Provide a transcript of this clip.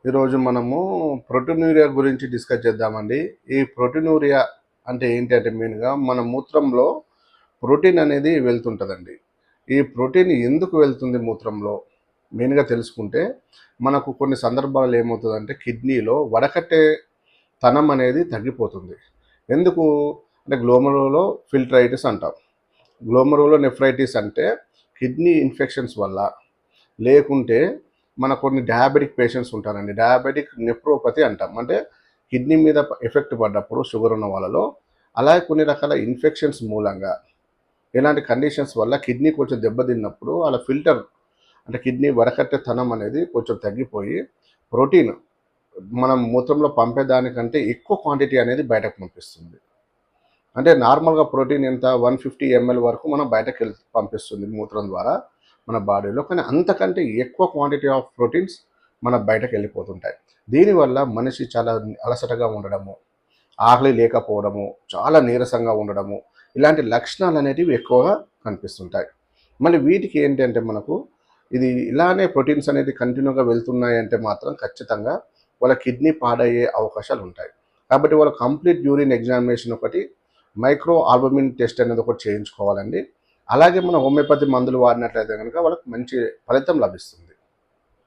ఈరోజు మనము ప్రోటీనూరియా గురించి డిస్కస్ చేద్దామండి. ఈ ప్రోటీనూరియా అంటే ఏంటి అంటే మెయిన్‌గా మన మూత్రంలో ప్రోటీన్ అనేది వెళ్తుంటదండి. ఈ ప్రోటీన్ ఎందుకు వెళ్తుంది మూత్రంలో? మెయిన్‌గా తెలుసుకుంటే మనకు కొన్ని సందర్భాల్లో ఏమవుతదంటే కిడ్నీలో వడకట్టే తనం అనేది తగ్గిపోతుంది. ఎందుకు అంటే గ్లోమరులో ఫిల్ట్రైటిస్ అంటాం. గ్లోమరులో నెఫ్రైటిస్ అంటే కిడ్నీ ఇన్ఫెక్షన్స్ వల్ల, లేకుంటే మన కొన్ని డయాబెటిక్ పేషెంట్స్ ఉంటారండి. డయాబెటిక్ నెఫ్రోపతి అంటాం. అంటే కిడ్నీ మీద ఎఫెక్ట్ పడ్డప్పుడు షుగర్ ఉన్న వాళ్ళలో, అలాగే కొన్ని రకాల ఇన్ఫెక్షన్స్ మూలంగా ఇలాంటి కండిషన్స్ వల్ల కిడ్నీ కొంచెం దెబ్బతిన్నప్పుడు వాళ్ళ ఫిల్టర్ అంటే కిడ్నీ వడకట్టెతనం అనేది కొంచెం తగ్గిపోయి ప్రోటీన్ మనం మూత్రంలో పంపేదానికంటే ఎక్కువ క్వాంటిటీ అనేది బయటకు పంపిస్తుంది. అంటే నార్మల్గా ప్రోటీన్ ఎంత 150 ml వరకు మనం బయటకు పంపిస్తుంది మూత్రం ద్వారా మన బాడీలో. కానీ అంతకంటే ఎక్కువ క్వాంటిటీ ఆఫ్ ప్రోటీన్స్ మన బయటకు వెళ్ళిపోతుంటాయి. దీనివల్ల మనిషి చాలా అలసటగా ఉండడము, ఆకలి లేకపోవడము, చాలా నీరసంగా ఉండడము, ఇలాంటి లక్షణాలు అనేటివి ఎక్కువగా కనిపిస్తుంటాయి. మళ్ళీ వీటికి ఏంటంటే మనకు ఇది ఇలానే ప్రోటీన్స్ అనేది కంటిన్యూగా వెళ్తున్నాయి అంటే మాత్రం ఖచ్చితంగా వాళ్ళ కిడ్నీ పాడయ్యే అవకాశాలు ఉంటాయి. కాబట్టి వాళ్ళ కంప్లీట్ యూరిన్ ఎగ్జామినేషన్ ఒకటి, మైక్రో ఆల్బమిన్ టెస్ట్ అనేది ఒకటి చేయించుకోవాలండి. అలాగే మనం హోమియోపతి మందులు వాడినట్లయితే కనుక వాళ్ళకి మంచి ఫలితం లభిస్తుంది.